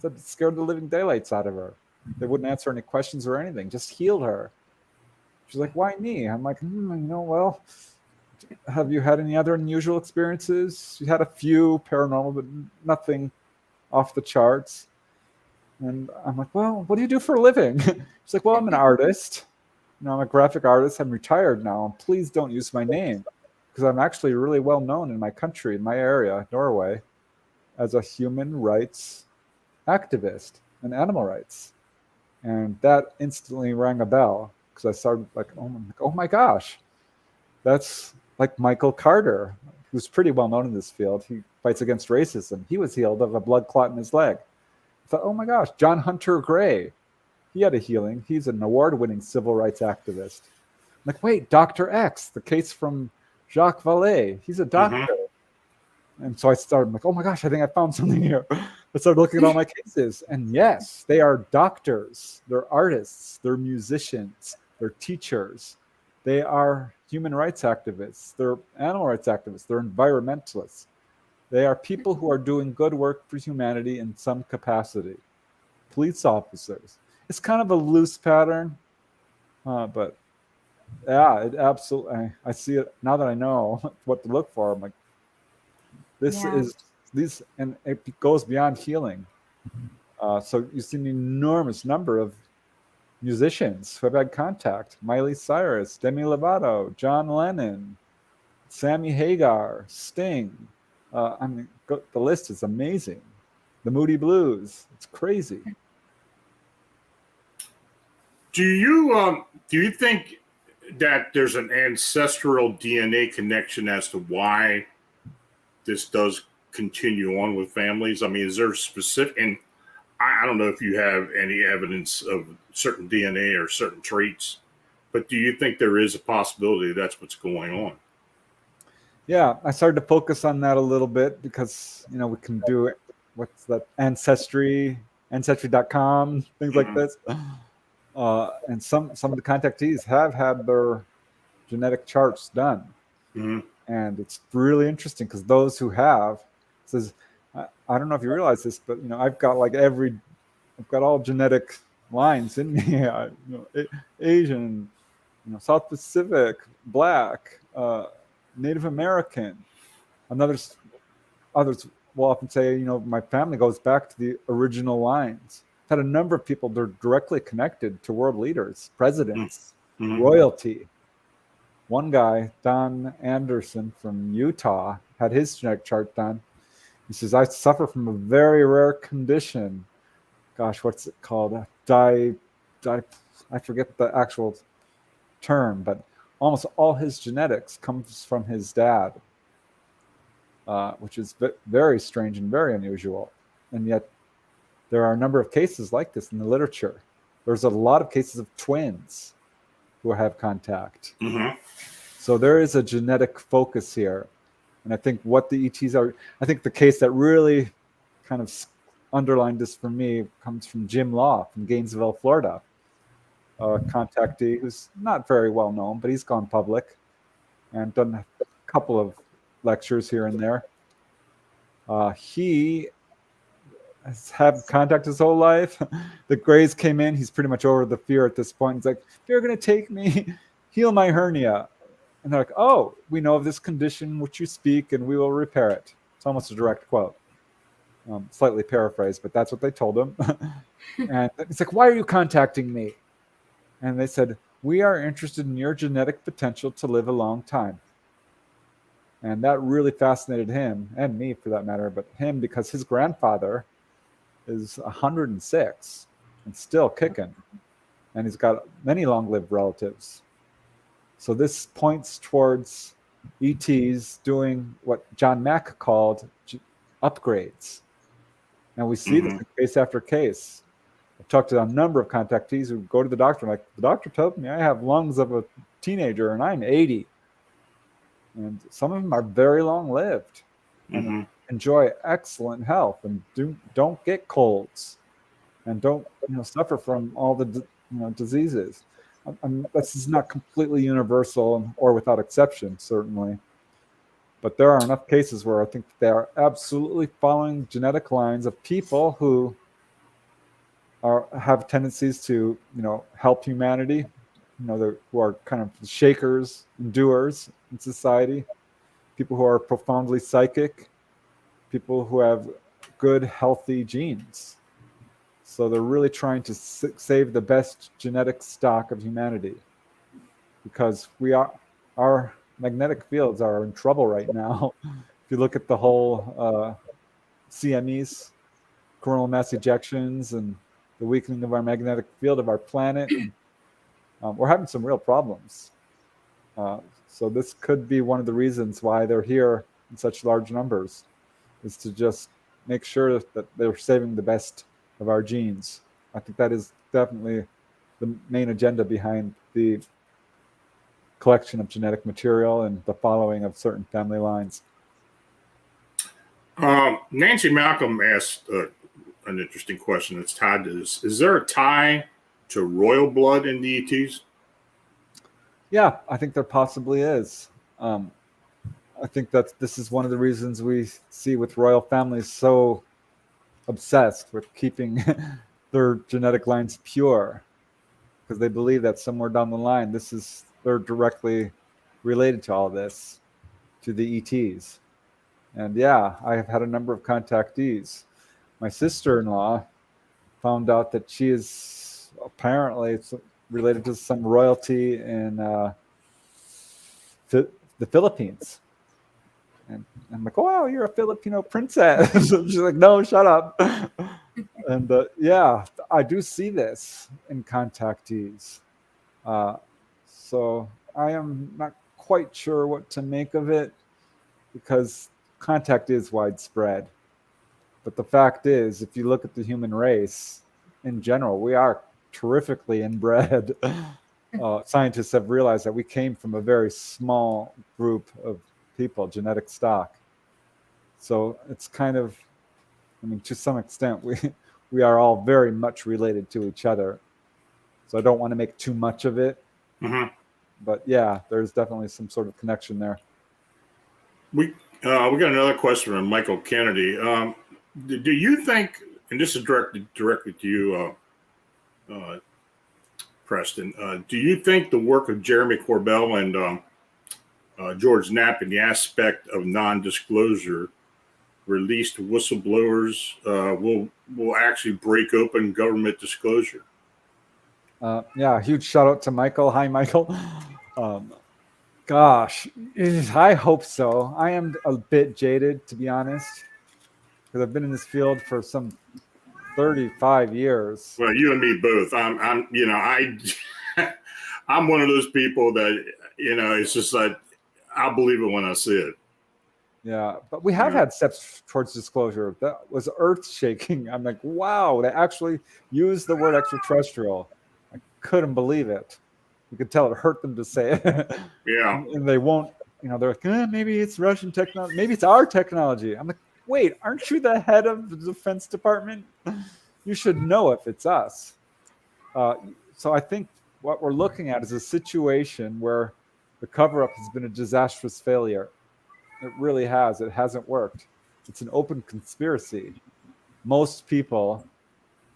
It scared the living daylights out of her. They wouldn't answer any questions or anything, just healed her. She's like, why me? I'm like, well, have you had any other unusual experiences? She had a few paranormal, but nothing off the charts. And I'm like, well, what do you do for a living? She's like, well, I'm an artist. I'm a graphic artist. I'm retired now. And please don't use my name, because I'm actually really well known in my country, in my area, Norway, as a human rights activist and animal rights. And that instantly rang a bell, because I started like, oh my gosh, that's like Michael Carter, who's pretty well known in this field. He fights against racism. He was healed of a blood clot in his leg. I thought, oh my gosh, John Hunter Gray, he had a healing. He's an award-winning civil rights activist. I'm like, wait, Dr. X, the case from Jacques Vallée, he's a doctor. Mm-hmm. And so I started like, oh my gosh, I think I found something here. I started looking at all my cases. And yes, they are doctors, they're artists, they're musicians, they're teachers. They are human rights activists, they're animal rights activists, they're environmentalists. They are people who are doing good work for humanity in some capacity. Police officers. It's kind of a loose pattern, but yeah, it absolutely. I see it now that I know what to look for. I'm like, this is these, and it goes beyond healing. So you see an enormous number of musicians who have had contact: Miley Cyrus, Demi Lovato, John Lennon, Sammy Hagar, Sting. The list is amazing. The Moody Blues. It's crazy. Do you think that there's an ancestral DNA connection as to why this does continue on with families? I mean, is there specific, and I don't know if you have any evidence of certain DNA or certain traits, but do you think there is a possibility that's what's going on? Yeah, I started to focus on that a little bit because, we can do it. What's that? Ancestry.com, things like this. And some of the contactees have had their genetic charts done. Mm-hmm. And it's really interesting because those who have says, I don't know if you realize this, but I've got all genetic lines in me. Asian, South Pacific, Black, Native American. Others will often say, my family goes back to the original lines. I've had a number of people that are directly connected to world leaders, presidents, royalty. One guy, Don Anderson from Utah, had his genetic chart done. He says, I suffer from a very rare condition. Gosh, what's it called? I forget the actual term, but almost all his genetics comes from his dad, which is very strange and very unusual. And yet there are a number of cases like this in the literature. There's a lot of cases of twins who have contact. Mm-hmm. So there is a genetic focus here. And I think what the ETs are, I think the case that really kind of underlined this for me comes from Jim Law from Gainesville, Florida. A contactee who's not very well known, but he's gone public and done a couple of lectures here and there. He has had contact his whole life. The Greys came in. He's pretty much over the fear at this point. He's like, if you're going to take me, heal my hernia. And they're like, oh, we know of this condition which you speak, and we will repair it. It's almost a direct quote. Slightly paraphrased, but that's what they told him. And it's like, why are you contacting me? And they said, we are interested in your genetic potential to live a long time. And that really fascinated him, and me for that matter, but him because his grandfather is 106 and still kicking. And he's got many long-lived relatives. So this points towards ETs doing what John Mack called upgrades. And we see this in case after case. I've talked to a number of contactees who go to the doctor, like, the doctor told me I have lungs of a teenager and I'm 80. And some of them are very long lived and enjoy excellent health and don't get colds and don't suffer from all the diseases. This is not completely universal or without exception, certainly. But there are enough cases where I think they are absolutely following genetic lines of people who have tendencies to, help humanity, who are kind of shakers and doers in society, people who are profoundly psychic, people who have good, healthy genes. So they're really trying to save the best genetic stock of humanity, because our magnetic fields are in trouble right now. If you look at the whole CMEs, coronal mass ejections, and the weakening of our magnetic field of our planet, we're having some real problems. So this could be one of the reasons why they're here in such large numbers, is to just make sure that they're saving the best of our genes. I think that is definitely the main agenda behind the collection of genetic material and the following of certain family lines. Nancy Malcolm asked an interesting question that's tied to this. Is there a tie to royal blood in the ETs? Yeah, I think there possibly is. I think that this is one of the reasons we see with royal families so obsessed with keeping their genetic lines pure, because they believe that somewhere down the line they're directly related to all this, to the ETs. And yeah, I have had a number of contactees. My sister-in-law found out that she is apparently related to some royalty in the Philippines. And I'm like, wow, you're a Filipino princess. She's like, no, shut up. And yeah, I do see this in contactees. So I am not quite sure what to make of it, because contact is widespread. But the fact is, if you look at the human race in general, we are terrifically inbred. Scientists have realized that we came from a very small group of people, genetic stock. So it's kind of, to some extent, we are all very much related to each other. So I don't want to make too much of it. But yeah, there's definitely some sort of connection there. We got another question from Michael Kennedy. Do you think, and this is directly to you, Preston, do you think the work of Jeremy Corbell and George Knapp in the aspect of non-disclosure released whistleblowers will actually break open government disclosure? Yeah, huge shout out to Michael. Hi, Michael. Gosh, I hope so. I am a bit jaded, to be honest, because I've been in this field for some 35 years. Well, you and me both. I'm I'm one of those people that, it's just like, I'll believe it when I see it. Yeah, but we have had steps towards disclosure. That was earth shaking. I'm like, wow, they actually used the word extraterrestrial. I couldn't believe it. You could tell it hurt them to say it. Yeah. And they won't, they're like, maybe it's Russian technology. Maybe it's our technology. I'm like, wait, aren't you the head of the Defense Department? You should know if it's us. So I think what we're looking at is a situation where the cover-up has been a disastrous failure. It really has. It hasn't worked. It's an open conspiracy. Most people,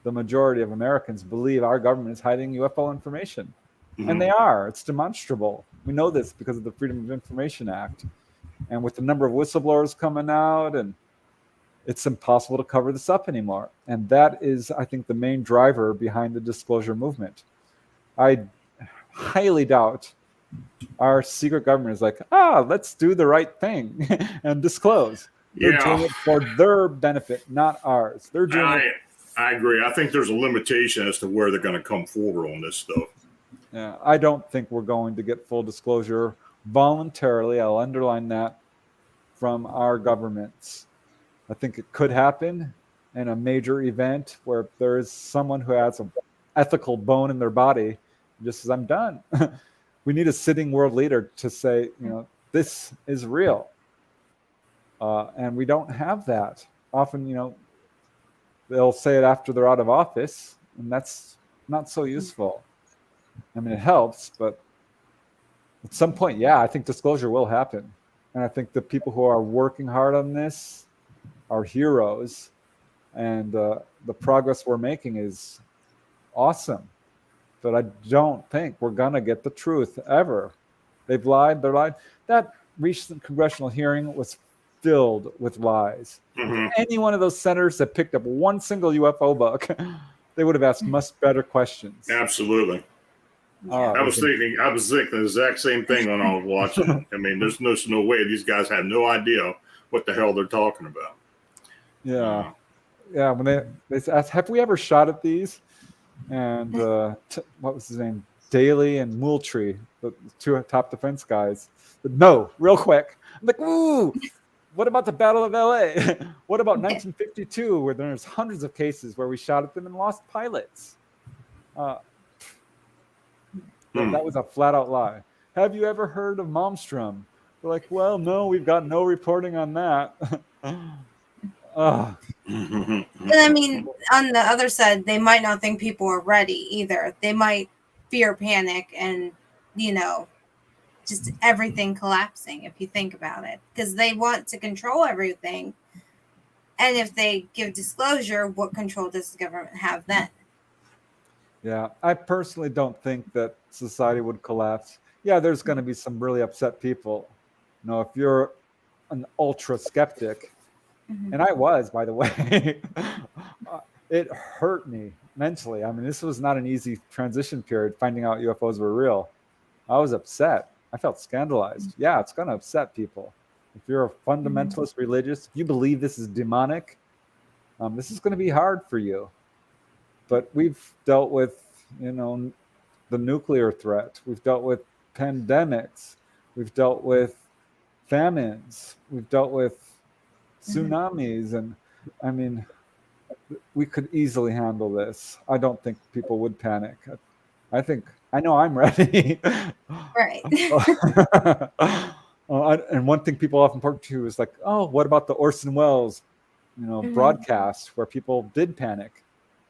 the majority of Americans, believe our government is hiding UFO information. And they are. It's demonstrable. We know this because of the Freedom of Information Act. And with the number of whistleblowers coming out, and it's impossible to cover this up anymore. And that is, I think, the main driver behind the disclosure movement. I highly doubt our secret government is like, let's do the right thing and disclose. They're doing it for their benefit, not ours. They're doing it. I agree. I think there's a limitation as to where they're going to come forward on this stuff. Yeah, I don't think we're going to get full disclosure voluntarily. I'll underline that, from our governments. I think it could happen in a major event where there is someone who has an ethical bone in their body, just says, I'm done. We need a sitting world leader to say, this is real. And we don't have that. Often, they'll say it after they're out of office, and that's not so useful. I mean, it helps, but at some point, yeah, I think disclosure will happen. And I think the people who are working hard on this are heroes, and the progress we're making is awesome. But I don't think we're going to get the truth ever. They've lied. They're lied. That recent congressional hearing was filled with lies. Mm-hmm. If any one of those senators that picked up one single UFO book, they would have asked much better questions. Absolutely. I was thinking the exact same thing when I was watching. I mean, there's no way these guys have no idea what the hell they're talking about. Yeah. Yeah. When they asked, have we ever shot at these? And what was his name? Daley and Moultrie, the two top defense guys. But no, real quick. I'm like, ooh, what about the Battle of LA? What about 1952, where there's hundreds of cases where we shot at them and lost pilots? That was a flat out lie. Have you ever heard of Malmstrom? They're like, well, no, we've got no reporting on that. And I mean, on the other side, they might not think people are ready either. They might fear panic and, just everything collapsing, if you think about it, because they want to control everything. And if they give disclosure, what control does the government have then? Yeah, I personally don't think that society would collapse. Yeah, there's going to be some really upset people. If you're an ultra skeptic, and I was, by the way, it hurt me mentally. I mean, this was not an easy transition period, finding out UFOs were real. I was upset. I felt scandalized. Yeah, it's going to upset people. If you're a fundamentalist religious, if you believe this is demonic, this is going to be hard for you. But we've dealt with, the nuclear threat. We've dealt with pandemics. We've dealt with famines. We've dealt with tsunamis. And I mean, we could easily handle this. I don't think people would panic. I know I'm ready. Right. And one thing people often point to is like, oh, what about the Orson Welles, broadcast where people did panic?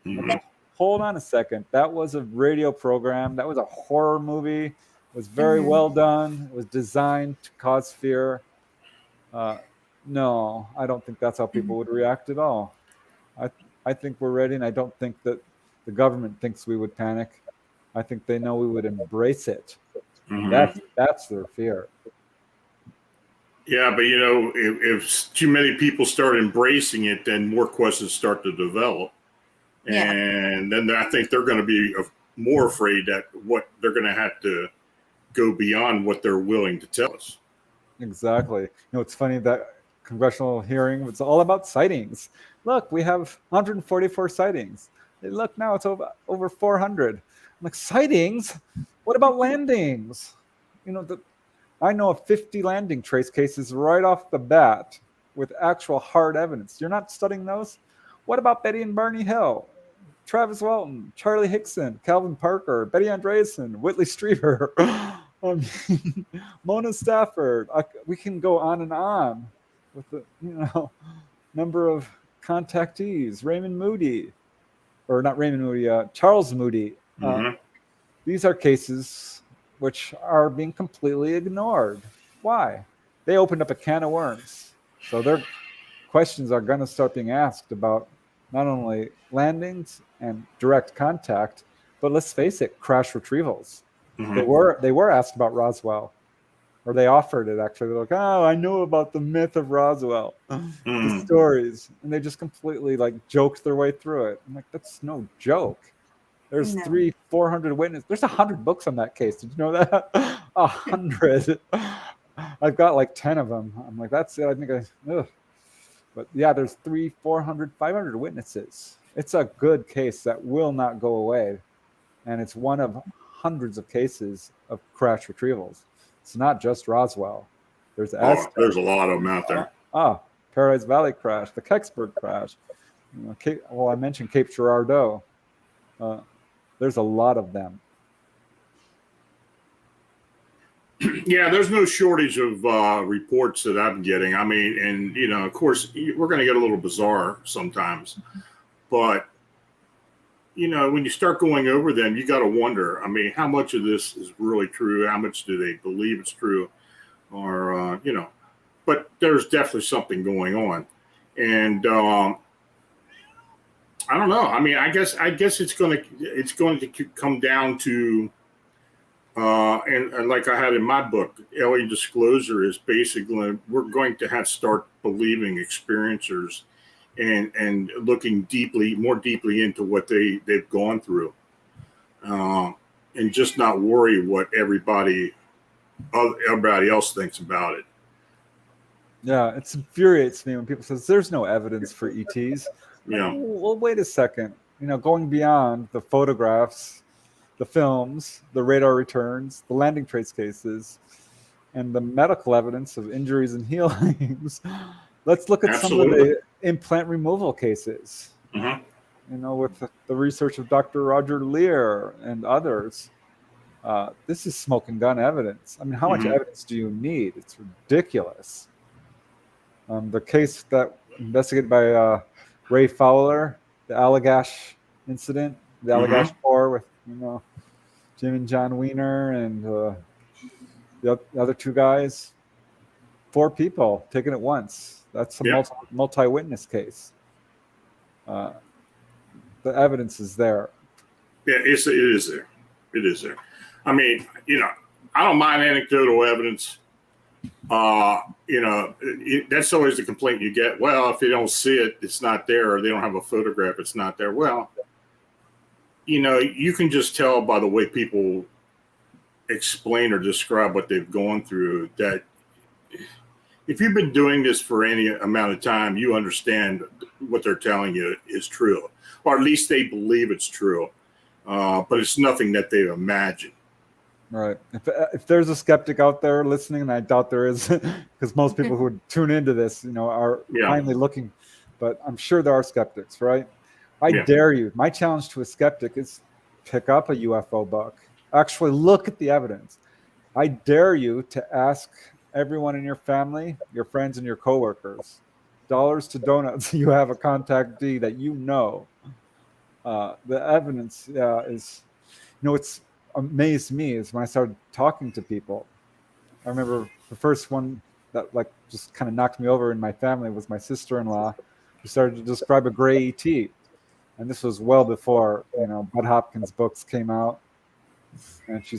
Like, hold on a second. That was a radio program. That was a horror movie. It was very well done. It was designed to cause fear. No, I don't think that's how people would react at all. I think we're ready, and I don't think that the government thinks we would panic. I think they know we would embrace it. That's their fear. Yeah, but if too many people start embracing it, then more questions start to develop. And then I think they're going to be more afraid that what they're going to have to go beyond what they're willing to tell us. Exactly. It's funny that congressional hearing was all about sightings. Look, we have 144 sightings. Hey, look, now it's over 400. I'm like, sightings? What about landings? I know of 50 landing trace cases right off the bat with actual hard evidence. You're not studying those? What about Betty and Barney Hill? Travis Walton, Charlie Hickson, Calvin Parker, Betty Andreessen, Whitley Strieber, Mona Stafford. We can go on and on with the number of contactees. Raymond Moody, or not Raymond Moody, Charles Moody. These are cases which are being completely ignored. Why? They opened up a can of worms. So their questions are going to start being asked about not only landings and direct contact, but let's face it, crash retrievals. They were asked about Roswell, or they offered it actually. They're like, oh, I know about the myth of Roswell, the stories, and they just completely joked their way through it. I'm like, that's no joke. There's 400 witnesses. There's 100 books on that case. Did you know that? 100. I've got 10 of them. I'm like, that's it. I think But yeah, there's 400, 500 witnesses. It's a good case that will not go away. And it's one of hundreds of cases of crash retrievals. It's not just Roswell. There's there's a lot of them out there. Paradise Valley crash, the Kecksburg crash. I mentioned Cape Girardeau. There's a lot of them. Yeah, there's no shortage of reports that I'm getting. I mean, and of course, we're going to get a little bizarre sometimes, but when you start going over them, you got to wonder. I mean, how much of this is really true? How much do they believe it's true? Or but there's definitely something going on, and I don't know. I mean, I guess it's going to come down to. And like I had in my book, alien disclosure is basically we're going to start believing experiencers and looking more deeply into what they've gone through, and just not worry what everybody else thinks about it. Yeah, it infuriates me when people say there's no evidence for ETs. Yeah. Well, wait a second. Going beyond the photographs, the films, the radar returns, the landing trace cases, and the medical evidence of injuries and healings. Let's look at some of the implant removal cases. With the research of Dr. Roger Lear and others. This is smoke and gun evidence. I mean, how much evidence do you need? It's ridiculous. The case that investigated by Ray Fowler, the Allagash incident, the Allagash War with Jim and John Wiener and the other two guys. 4 people taken at once. That's a multi-witness case. The evidence is there. Yeah, it is there. It is there. I mean, I don't mind anecdotal evidence. That's always the complaint you get. Well, if they don't see it, it's not there, or they don't have a photograph, it's not there. Well, you can just tell by the way people explain or describe what they've gone through that if you've been doing this for any amount of time, you understand what they're telling you is true, or at least they believe it's true. But it's nothing that they've imagined. Right. If there's a skeptic out there listening, and I doubt there is, because most people who would tune into this, are finally looking, but I'm sure there are skeptics, right? I dare you. My challenge to a skeptic is pick up a UFO book. Actually look at the evidence. I dare you to ask everyone in your family, your friends, and your coworkers, dollars to donuts, you have a contactee that the evidence is, it's amazed me is when I started talking to people. I remember the first one that just kind of knocked me over in my family was my sister-in-law, who started to describe a gray ET. And this was well before, Bud Hopkins' books came out. And she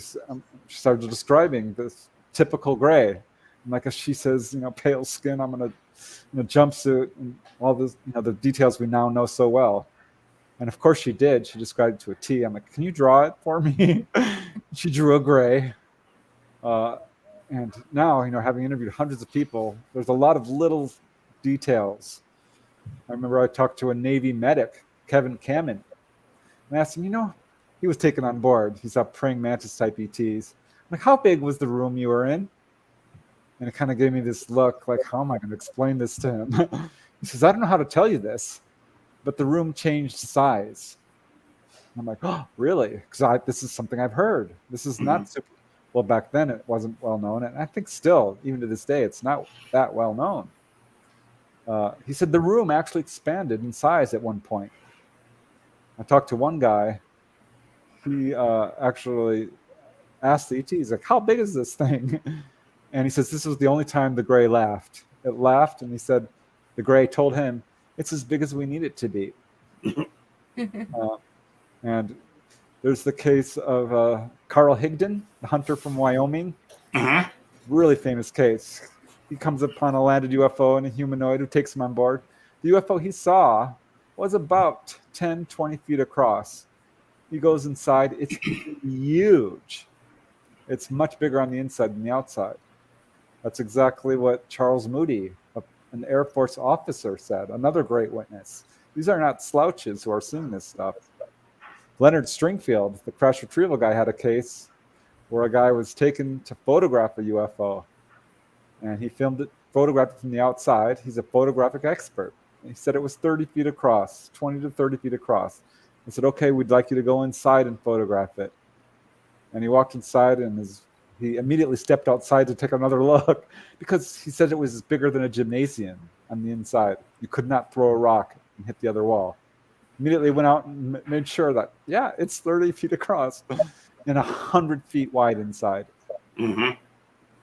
started describing this typical gray. And like she says, pale skin, I'm in a jumpsuit, and all this, the details we now know so well. And of course she did. She described it to a T. I'm like, can you draw it for me? She drew a gray. And now, having interviewed hundreds of people, there's a lot of little details. I remember I talked to a Navy medic, Kevin Kamen, and I asked him, he was taken on board. He saw praying mantis type ETs. I'm like, how big was the room you were in? And it kind of gave me this look like, how am I going to explain this to him? He says, I don't know how to tell you this, but the room changed size. And I'm like, oh, really? Because this is something I've heard. This is not super. Well, back then it wasn't well known. And I think still, even to this day, it's not that well known. He said the room actually expanded in size at one point. I talked to one guy. He actually asked the ET, he's like, how big is this thing? And he says, this was the only time the gray laughed. It laughed, and he said, the gray told him, it's as big as we need it to be. And there's the case of Carl Higdon, the hunter from Wyoming. Really famous case. He comes upon a landed UFO and a humanoid who takes him on board. The UFO he saw was about 10, 20 feet across. He goes inside. It's huge. It's much bigger on the inside than the outside. That's exactly what Charles Moody, an Air Force officer, said. Another great witness. These are not slouches who are seeing this stuff. Leonard Stringfield, the crash retrieval guy, had a case where a guy was taken to photograph a UFO. And he filmed it photographed it from the outside. He's a photographic expert. And he said it was 30 feet across, 20 to 30 feet across. I said, okay, we'd like you to go inside and photograph it. And he walked inside, and he immediately stepped outside to take another look because he said it was bigger than a gymnasium on the inside. You could not throw a rock and hit the other wall. Immediately went out and made sure that, yeah, it's 30 feet across and 100 feet wide inside. Mm-hmm.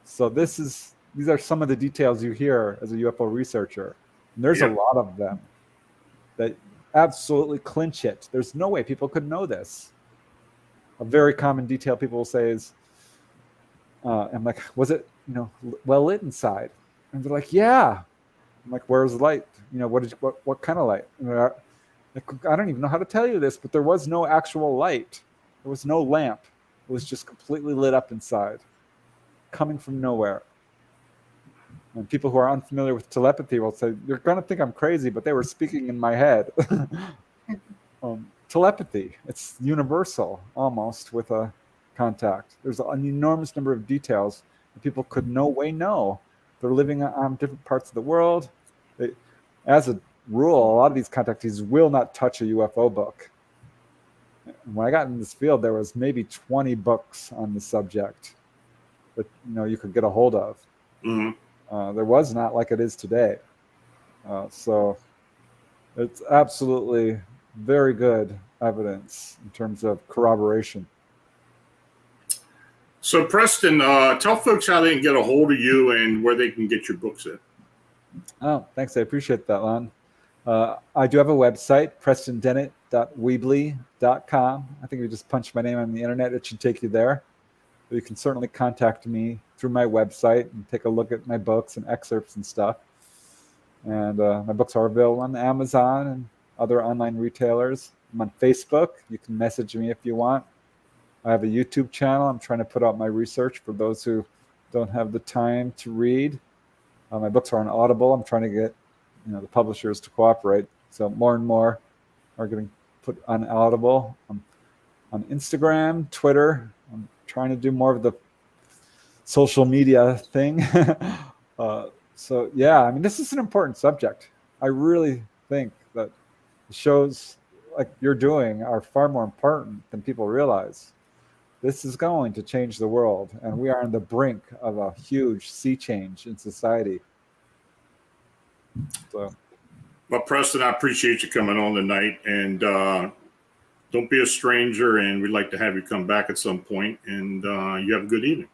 So these are some of the details you hear as a UFO researcher. And there's a lot of them that absolutely clinch it. There's no way people could know this. A very common detail people will say is, I'm like, was it, well lit inside? And they're like, yeah. I'm like, where's the light? What kind of light? I don't even know how to tell you this, but there was no actual light. There was no lamp. It was just completely lit up inside, coming from nowhere. And people who are unfamiliar with telepathy will say, you're going to think I'm crazy, but they were speaking in my head. Telepathy, it's universal almost with a contact. There's an enormous number of details that people could no way know. They're living on different parts of the world. As a rule, a lot of these contactees will not touch a UFO book. When I got in this field, there was maybe 20 books on the subject that you could get a hold of. Mm-hmm. There was not like it is today. So it's absolutely very good evidence in terms of corroboration. So Preston, tell folks how they can get a hold of you and where they can get your books at. Oh, thanks. I appreciate that, Lon. I do have a website, PRESTONDENNETT.weebly.com. I think if you just punch my name on the internet, it should take you there. But you can certainly contact me through my website and take a look at my books and excerpts and stuff. And my books are available on Amazon and other online retailers. I'm on Facebook. You can message me if you want. I have a YouTube channel. I'm trying to put out my research for those who don't have the time to read. My books are on Audible. I'm trying to get the publishers to cooperate. So more and more are getting put on Audible. I'm on Instagram, Twitter. I'm trying to do more of the social media thing. So yeah, this is an important subject. I really think that the shows like you're doing are far more important than people realize. This is going to change the world, and we are on the brink of a huge sea change in society. So, well, Preston, I appreciate you coming on tonight, and don't be a stranger, and we'd like to have you come back at some point, and you have a good evening.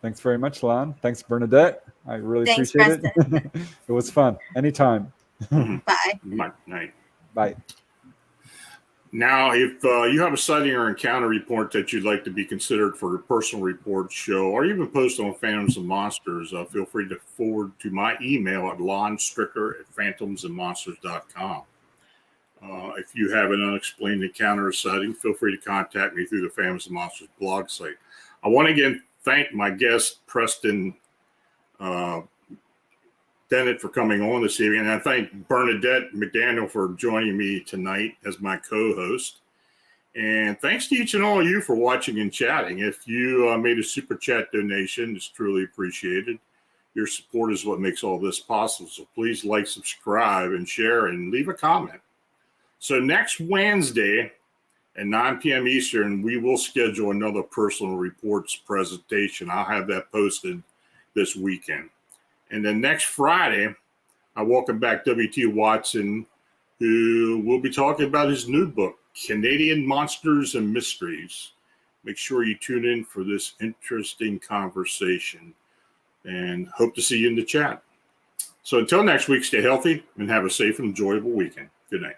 Thanks very much, Lon. Thanks, Bernadette. I really Thanks, appreciate it. It was fun. Anytime. Mm-hmm. Bye. Night. Bye. Now, if you have a sighting or encounter report that you'd like to be considered for a personal report show, or even post on Phantoms and Monsters, feel free to forward to my email at lonstrickler@phantomsandmonsters.com. If you have an unexplained encounter or sighting, feel free to contact me through the Phantoms and Monsters blog site. I want to again thank my guest, Preston Dennett, for coming on this evening. And I thank Bernadette McDaniel for joining me tonight as my co-host. And thanks to each and all of you for watching and chatting. If you made a super chat donation, it's truly appreciated. Your support is what makes all this possible. So please like, subscribe, and share, and leave a comment. So next Wednesday at 9 p.m. Eastern, we will schedule another personal reports presentation. I'll have that posted this weekend. And then next Friday, I welcome back W.T. Watson, who will be talking about his new book, Canadian Monsters and Mysteries. Make sure you tune in for this interesting conversation, and hope to see you in the chat. So until next week, stay healthy and have a safe and enjoyable weekend. Good night.